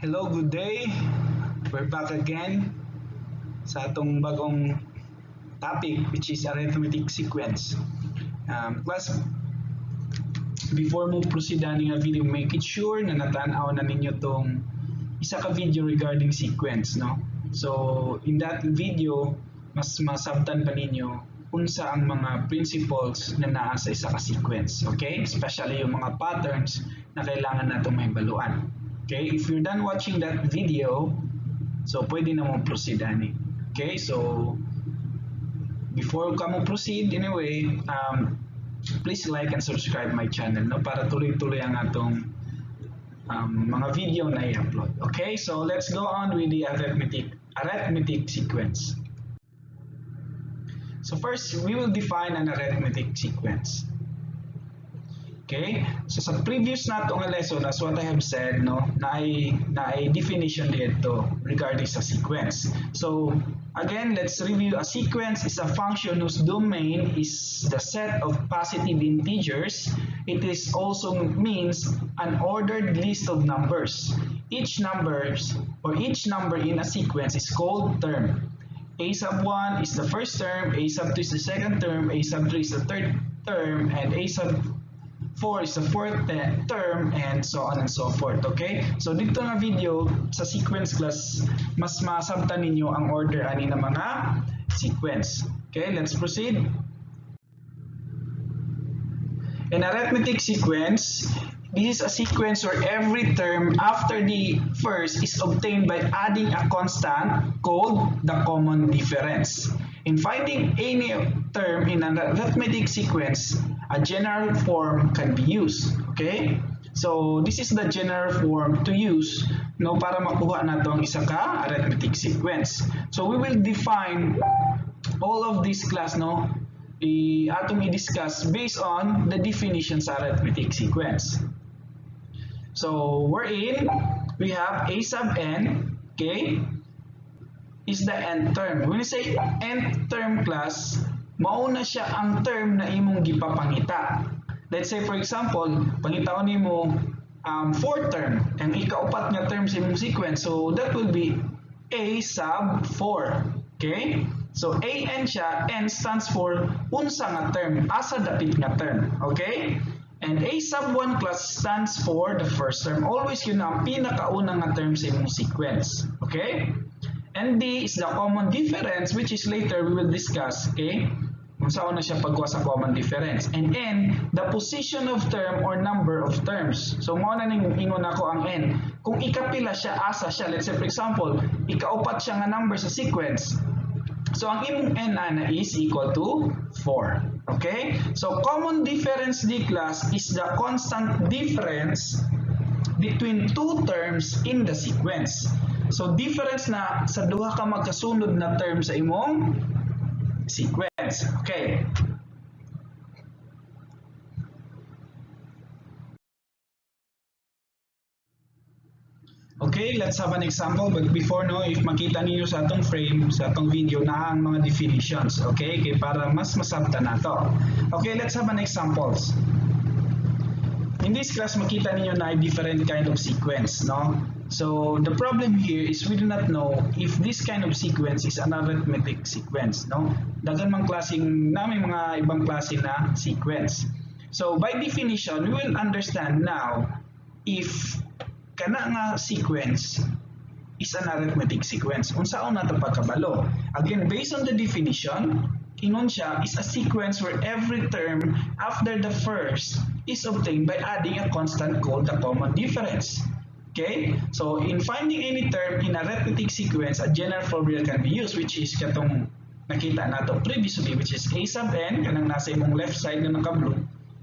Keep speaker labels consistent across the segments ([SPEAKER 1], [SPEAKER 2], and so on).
[SPEAKER 1] Hello, good day. We're back again sa atong bagong topic which is arithmetic sequence. Class, before mo proceed ani nga video, make it sure na natanaw na ninyo tong isa ka video regarding sequence, no? So, in that video, mas masabtan pa ninyo unsa ang mga principles na naa sa isa ka sequence, okay? Especially yung mga patterns na kailangan natong mahibaluan. Okay, if you're done watching that video, so pwede na mo proceed ani. Okay, so before ka mo proceed anyway, please like and subscribe my channel, no, para tuloy-tuloy ang atong mga video na i-upload. Okay, so let's go on with the arithmetic sequence. So first, we will define an arithmetic sequence. Okay, so sa previous nato nga lesson, as what I have said, no, na ay definition dito regarding sa sequence. So again, let's review. A sequence is a function whose domain is the set of positive integers. It is also means an ordered list of numbers. Each number in a sequence is called term. A sub 1 is the first term, A sub 2 is the second term, A sub 3 is the third term, and A sub 4 is the fourth term, and so on and so forth. Okay, so dito nga video sa sequence class, mas masabtan ninyo ang order ani na mga sequence. Okay, let's proceed. An arithmetic sequence, this is a sequence where every term after the first is obtained by adding a constant called the common difference. In finding any term in an arithmetic sequence, a general form can be used. Okay? So, this is the general form to use, no, para makuha nato ang isa ka arithmetic sequence. So, we will define all of this class, no, atong i-discuss based on the definition sa arithmetic sequence. So, wherein we have a sub n, okay, is the nth term. When we say nth term class, mauna siya ang term na imong gipapangita. Let's say for example, pangitaon nimo fourth term, ang ikaupat nga term sa imong sequence. So that will be a sub 4. Okay? So an siya, n stands for unsa nga term, asa dapit nga term. Okay? And a sub 1 class stands for the first term. Always yun ang pinakauna nga term sa imong sequence. Okay? And D is the common difference, which is later we will discuss, okay? Kung saan na siya pagkuha sa common difference. And N, the position of term or number of terms. So, mauna ning ingon ako ang N. Kung ikapila siya, asa siya. Let's say, for example, ikaupat siya nga number sa sequence. So, ang imong N ana is equal to 4. Okay? So, common difference D class is the constant difference between two terms in the sequence. So, difference na sa duha ka magkasunod na term sa imong sequence. Okay. Okay, let's have an example. But before, no, if makita niyo sa atong frame, sa atong video na ang mga definitions. Okay, kaya para mas masabtan nato. Okay, let's have an examples. In this class, makita niyo na different kind of sequence, no? So, the problem here is we do not know if this kind of sequence is an arithmetic sequence, no? Dagan mang klaseng, may mga ibang klase na sequence. So, by definition, we will understand now if kana nga sequence is an arithmetic sequence. Unsaon nato pagkabalo? Again, based on the definition, ingon siya is a sequence where every term after the first is obtained by adding a constant called the common difference. Okay? So, in finding any term in arithmetic sequence, a general formula can be used, which is katong nakita nato previously, which is a sub n, kanang nasa imong left side na naka-blue,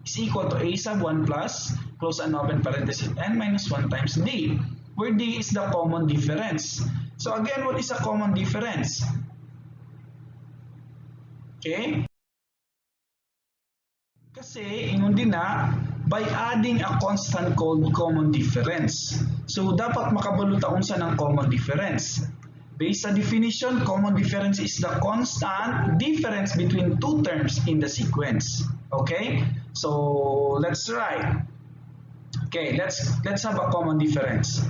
[SPEAKER 1] is equal to a sub 1 plus, close and open parenthesis, n minus 1 times d, where d is the common difference. So, again, what is a common difference? Okay? Kasi, ingon din na, by adding a constant called common difference. So, dapat makabaluta unsa ng common difference. Based sa definition, common difference is the constant difference between two terms in the sequence. Okay? So, let's try. Okay, let's have a common difference.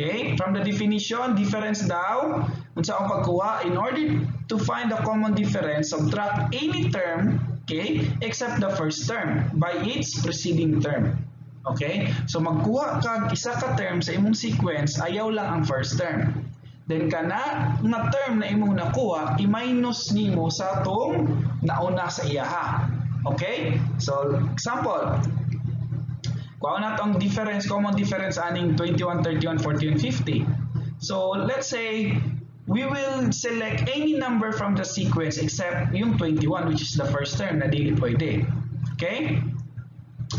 [SPEAKER 1] Okay, from the definition, difference daw, unsa ang pagkuha, in order to find the common difference, subtract any term, okay, except the first term by its preceding term. Okay, so magkuha kag isa ka term sa imong sequence, ayaw lang ang first term. Then kana nga term na imong nakuha, i-minus nimo sa atong nauna sa iyaha. Okay, so example, kuha na itong difference, common difference aning 21, 31, 40, and 50. So let's say we will select any number from the sequence except yung 21, which is the first term na dili pwede. Okay?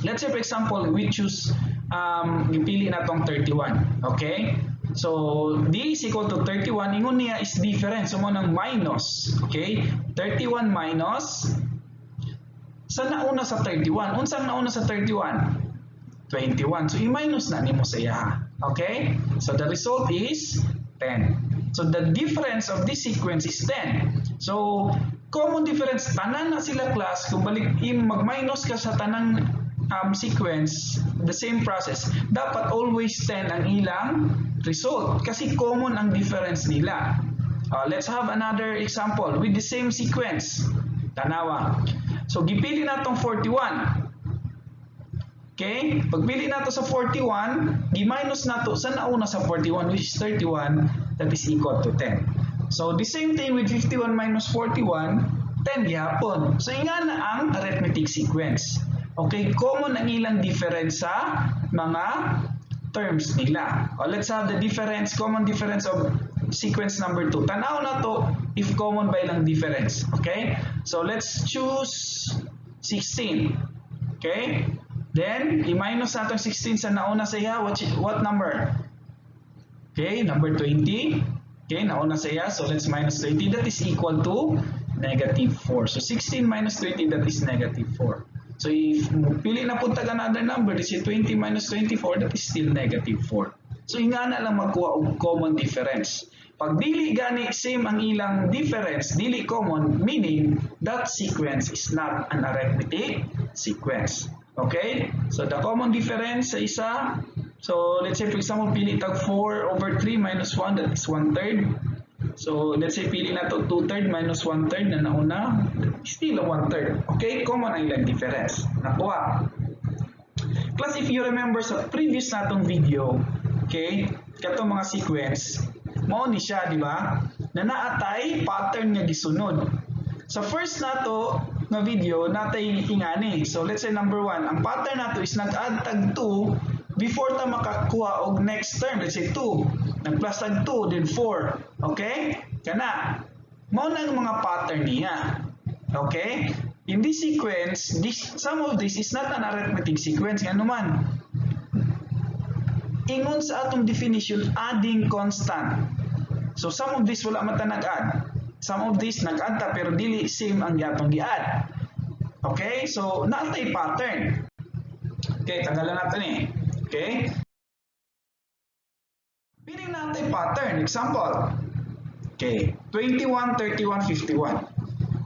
[SPEAKER 1] Let's say for example, we choose, ipili na itong 31. Okay? So d is equal to 31, ingon niya is difference. So mo ng minus. Okay? 31 minus, sa nauna sa 31? Unsang nauna sa 31? 21. So, i-minus na nimo sa iya. Okay? So, the result is 10. So, the difference of this sequence is 10. So, common difference, tanan na sila class, kung balik mag-minus ka sa tanang sequence, the same process, dapat always 10 ang ilang result. Kasi common ang difference nila. Let's have another example with the same sequence. Tanawa. So, gipili na itong 41. Okay? Pagpili nato sa 41, gi-minus nato sa nauna sa 41, which is 31, that is equal to 10. So, the same thing with 51 minus 41, 10 gihapon. So, nga na ang arithmetic sequence. Okay? Common ang ilang difference sa mga terms nila. Let's have the difference, common difference of sequence number 2. Tanaw na to if common ba ilang difference. Okay? So, let's choose 16. Okay? Then, i-minus natin 16 sa nauna sa iya. What number? Okay, number 20. Okay, nauna sa iya. So, let's minus 20. That is equal to negative 4. So, 16 minus 20, that is negative 4. So, if pili na punta ka another number, this is 20 minus 24, that is still negative 4. So, nga na lang magkuha og common difference. Pag dili gani same ang ilang difference, dili common, meaning that sequence is not an arithmetic sequence. Okay? So, the common difference sa isa, so, let's say, for example, pili tag 4 over 3 minus 1, that is 1/3. So, let's say, pili na to 2/3 minus 1/3 na nauna, still a 1/3. Okay? Common ang ilang difference. Nakuha. Class, if you remember sa previous natong video, okay, katong mga sequence, mao ni siya, di ba? Na naatay pattern nga gisunod. Sa first nato na video, natay ingani. So, let's say number 1, ang pattern nato is nag-add tag 2 before ta makakuha og next term. Let's say 2. Nag-plus tag 2, then 4. Okay? Kana. Mao na ang mga pattern niya. Okay? In this sequence, some of this is not an arithmetic sequence. Nga naman. Ingon sa atong definition, adding constant. So, some of this wala mata nag-add. Some of this nag-add ta pero dili same ang atong gi-add. Okay? So, naatay pattern. Okay, tanggalan natin eh. Okay? Piling natin pattern. Example. Okay, 21, 31, 51.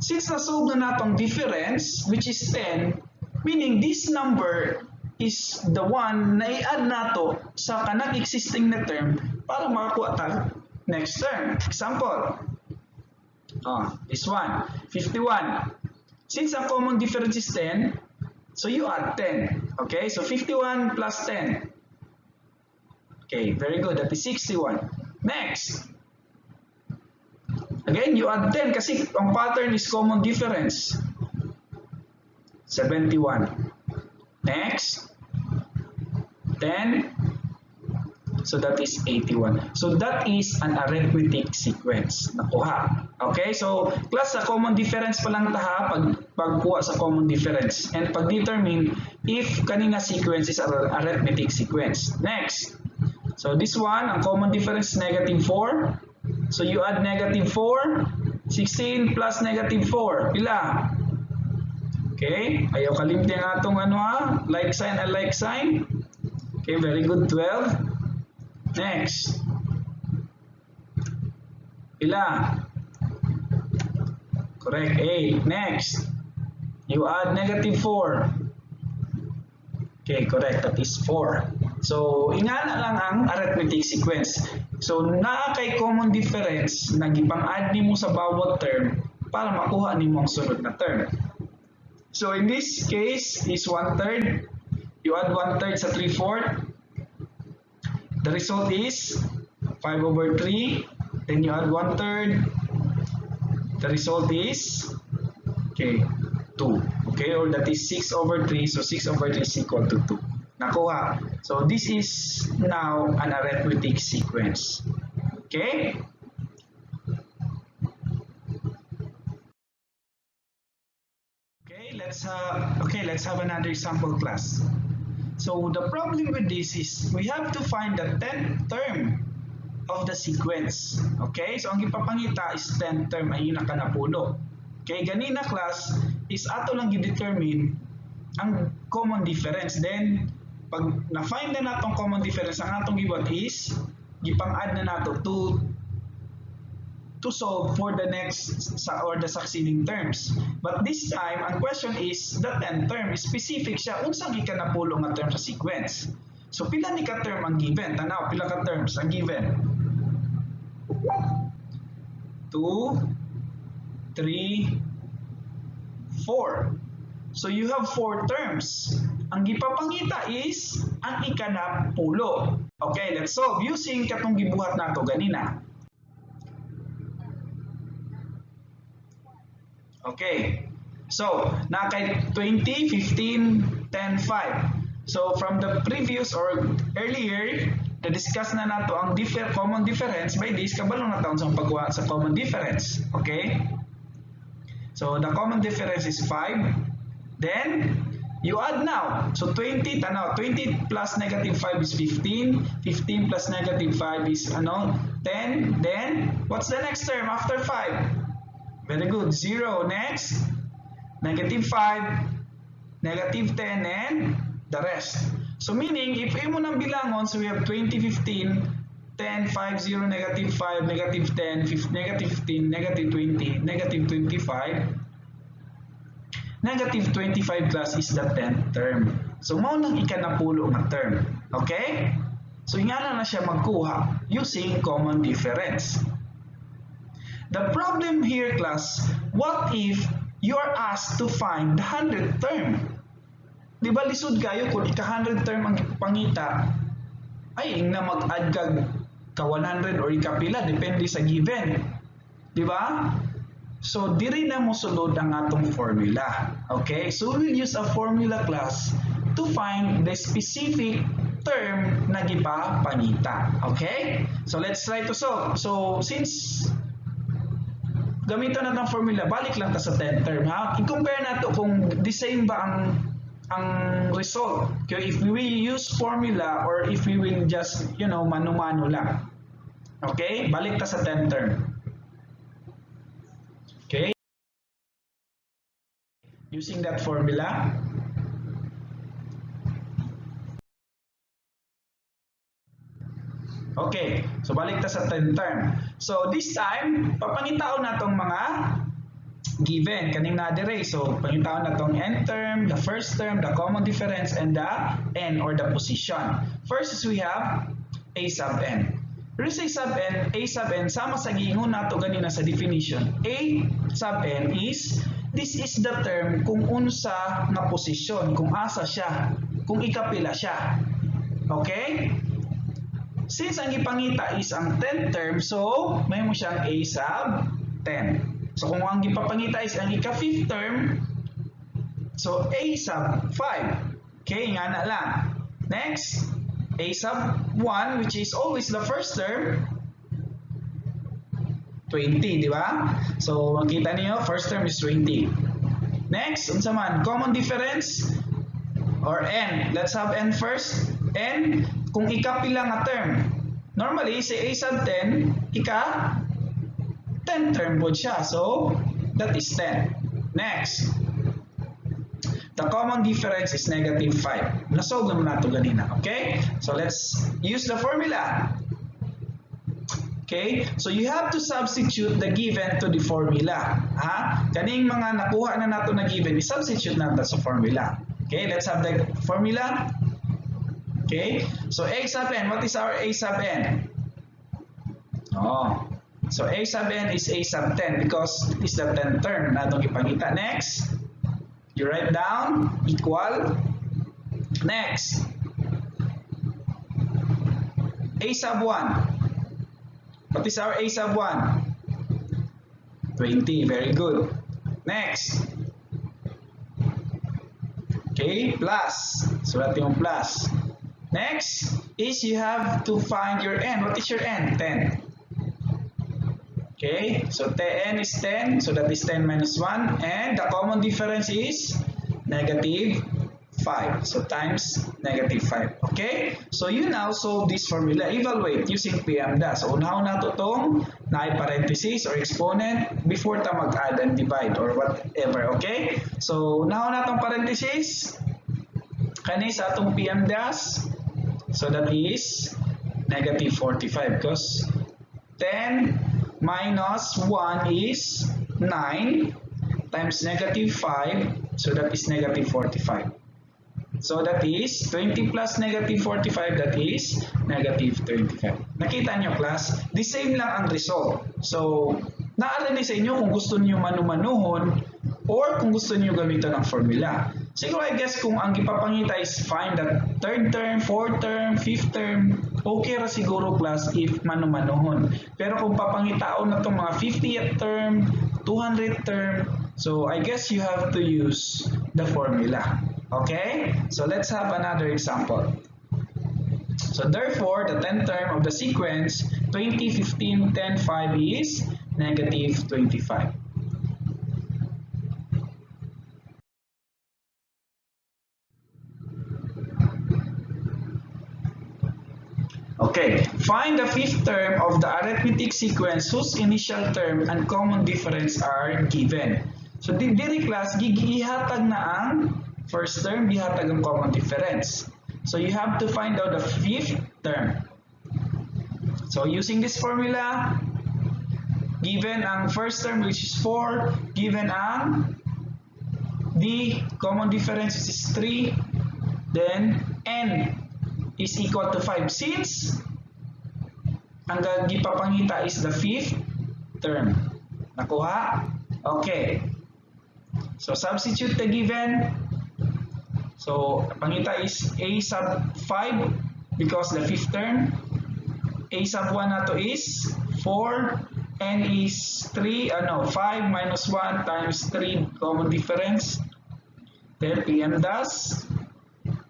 [SPEAKER 1] Since nasolve na natong difference, which is 10, meaning this number is the one na i-add nato sa kanang existing na term para makakuha ta next term. Example. This one, 51. Since ang common difference is 10, so you add 10. Okay, so 51 plus 10. Okay, very good. That is 61. Next. Again, you add 10 kasi ang pattern is common difference. 71. Next. 10. So that is 81. So that is an arithmetic sequence. Nakuha. Okay, so class sa common difference pa lang taha pagkuha sa common difference and pag-determine if kanina sequence is an arithmetic sequence. Next. So this one, ang common difference is negative 4. So you add negative 4, 16 plus negative 4. Pila? Okay, ayaw kalimti nga itong like sign and like sign. Okay, very good, 12. Next. Pila? Correct, 8. Next. You add negative 4. Okay, correct, that is 4. So, ingana lang ang arithmetic sequence. So, naa kay common difference na gipang-add nimo sa bawat term para makuha nimo ang sunod na term. So, in this case is 1/3. You add 1/3 sa 3/4. The result is 5/3. Then you add 1/3. The result is, okay, 2. Okay, or that is 6/3. So, 6/3 is equal to 2. Nakuha. So, this is now an arithmetic sequence. Okay? Let's have another example class. So, the problem with this is we have to find the 10th term of the sequence. Okay? So, ang ipapangita is 10th term ay yung nakanapulo. Okay? Ganina class is ato lang i-determine ang common difference. Then, pag na-find na natong common difference, ang atong giwat is gipang-add na nato to solve for the next or the succeeding terms. But this time, ang question is the 10th term. Specific siya, unsang ikanapulo nga term sa sequence. So, pila ni ka term ang given? Tanaw, pila ka terms ang given? 2, 3, 4. So, you have 4 terms. Ang gipapangita is ang ikanapulo. Okay, let's solve using katong gibuhat nato ganina. Okay, so na kay 20, 15, 10, 5. So from the previous or earlier, na-discuss na nato ang common difference. By this, kabalo na taon sa pagkuha sa common difference. Okay? So the common difference is 5. Then, you add now. So 20, tanaw, 20 plus negative 5 is 15. 15 plus negative 5 is 10. Then, what's the next term after 5? Very good. 0. Next, negative 5, negative 10, and the rest. So meaning, if imo nang bilangon, so we have 20, 15, 10, 5, 0, negative 5, negative 10, negative 15, negative 20, negative 25. Negative 25 plus is the 10th term. So, mao nang ikanapulo nga term. Okay? So, ingana na siya magkuha using common difference. The problem here, class, what if you are asked to find the 100th term? Di ba lisod kayo kung ika-100 term ang pangita, ay na mag-add ka 100 or ikapila, depende sa given. Di ba? So, diri na mo sulod ang atong formula. Okay? So, we will use a formula class to find the specific term na gipapangita. Okay? So, let's try to solve. So, since gamitan natin ang formula, balik lang ta sa 10th term. Ha? I-compare nato kung the same ba ang result. Okay? If we use formula or if we will just, mano-mano lang. Okay? Balik ta sa 10th term. Okay? Using that formula, okay, so balik ta sa 10th term. So this time, papangitaon na tong mga given kaning na-dere. So pangitaon na tong nth term, the first term, the common difference, and the n or the position. First is we have a sub n. Pero sa a sub n, sama sa giingon nato ganina sa definition. A sub n is, this is the term kung unsa na posisyon, kung asa siya, kung ikapila siya. Okay? Since ang ipangita is ang 10th term, so may mo siyang a sub 10. So kung ang ipapangita is ang ika-5th term, so a sub 5. Okay, nga na lang. Next, a sub 1, which is always the first term, 20, di ba? So makita niyo, first term is 20. Next, unsa man, common difference or n. Let's have n first. N, kung ikapila nga term. Normally, si a sub 10, ika 10 term po siya. So, that is 10. Next, the common difference is negative 5. Nasolve naman nato ganina. Okay? So, let's use the formula. Okay? So, you have to substitute the given to the formula. Ha? Kaning mga nakuha na nato na given, i-substitute natin sa formula. Okay? Let's have the formula. Okay? So A sub n, what is our A sub n? Oh. So A sub n is A sub 10 because it is the 10th term na itong ipangita. Next, you write down equal. Next, A sub 1. What is our A sub 1? 20. Very good. Next. Okay, plus. Sulat yung plus. Next is you have to find your n. What is your n? 10. Okay, so n is 10. So that is 10 minus 1. And the common difference is negative 5. So times negative 5. Okay, so you now solve this formula. Evaluate using PMDAS. So unahon na ito itong parenthesis or exponent before ta mag-add and divide or whatever. Okay, so unahon na itong parenthesis. Kani sa atong PMDAS. So that is negative 45 because 10 minus 1 is 9 times negative 5. So that is negative 45. So that is 20 plus negative 45, that is negative 25. Nakita nyo class? The same lang ang result. So, naaalala sa inyo kung gusto niyo manu-manuhon or kung gusto niyo gamitan ng formula. Siguro I guess kung ang ipapangita is find the third term, fourth term, fifth term, okay ra siguro class if manu-manuhon. Pero kung papangitaon na itong mga 50th term, 200th term, so I guess you have to use the formula. Okay? So let's have another example. So therefore, the 10th term of the sequence 20, 15, 10, 5 is negative 25. Okay, find the fifth term of the arithmetic sequence whose initial term and common difference are given. So diri class, gihatag na ang first term, gihatag ang common difference. So you have to find out the fifth term. So using this formula, given ang first term which is 4, given ang the common difference which is 3, then n is equal to 5 since ang gipapangita is the fifth term. Nakuha? Okay. So substitute the given. So pangita is a sub 5 because the fifth term. A sub 1 na to is 4. N is 3. 5 minus 1 times 3 common difference. Then PMDAS.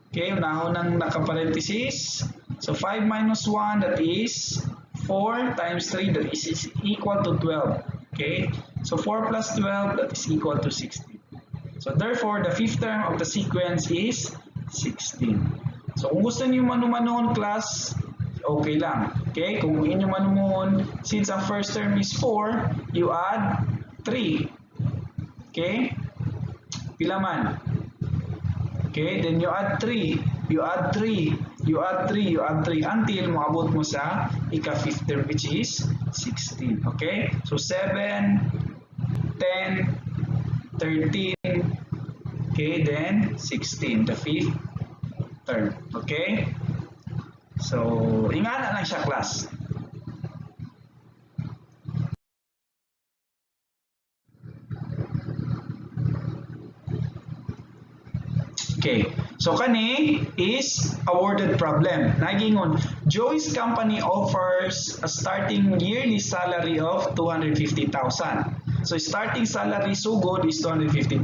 [SPEAKER 1] Okay, unahon ng nakaparenthesis. So 5 minus 1, that is 4 times 3, that is equal to 12. Okay, so 4 plus 12, that is equal to 16. So therefore, the fifth term of the sequence is 16. So kung gusto niyo manu-manuhon class, okay lang. Okay, kung inyo manu-manuhon, since ang first term is 4, you add 3. Okay, pila man? Okay, then you add 3, you add 3, you add 3, you add 3 until maabot mo sa ika-fifth term which is 16. Okay, so 7, 10, 13, okay, then 16, the fifth term. Okay, so ingana lang siya class. Okay, so kani is awarded problem. Nagingon, Joey's company offers a starting yearly salary of 250,000. So starting salary sugod is 250,000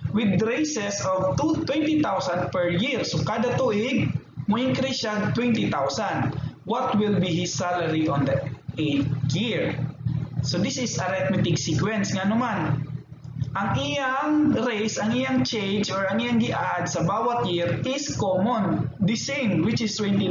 [SPEAKER 1] with raises of 20,000 per year. So kada tuig mo increase siya 20,000. What will be his salary on the 8th year? So this is arithmetic sequence nga naman. Ang iyang raise, ang iyang change, or ang iyang gi-add sa bawat year is common, the same, which is 20,000.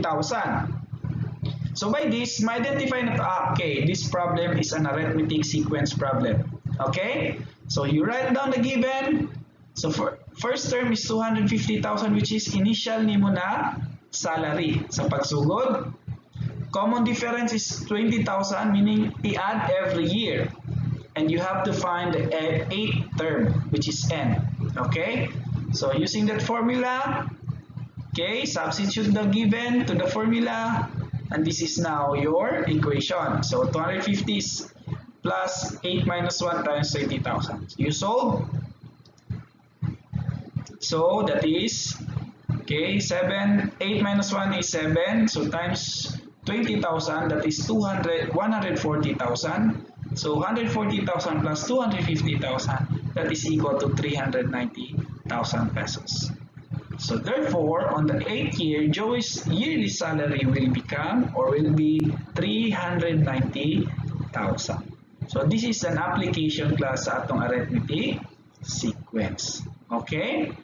[SPEAKER 1] So by this, ma-identify na okay, this problem is an arithmetic sequence problem. Okay? So you write down the given. So for first term is 250,000, which is initial nimo na salary sa pagsugod. Common difference is 20,000, meaning i-add every year. And you have to find the 8th term, which is n. Okay? So using that formula, Okay, substitute the given to the formula, and this is now your equation. So 250 is plus 8 minus 1 times 20,000. You solve. So that is, okay, 8 minus 1 is 7. So times 20,000, that is 140,000. So 140,000 plus 250,000, that is equal to 390,000 pesos. So therefore, on the 8th year, Joey's yearly salary will be 390,000. So this is an application class sa atong arithmetic sequence. Okay?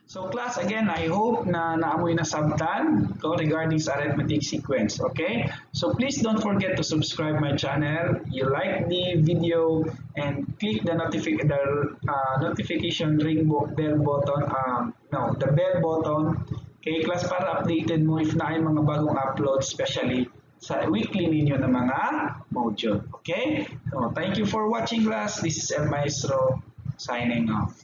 [SPEAKER 1] So class, again, I hope na naamoy na sabtan ko regarding sa arithmetic sequence. Okay? So please don't forget to subscribe my channel. You like the video and click the notification bell button. The bell button. Okay, class, para updated mo if na ay mga bagong upload, especially sa weekly ninyo na mga module. Okay? So thank you for watching, class. This is El Maestro signing off.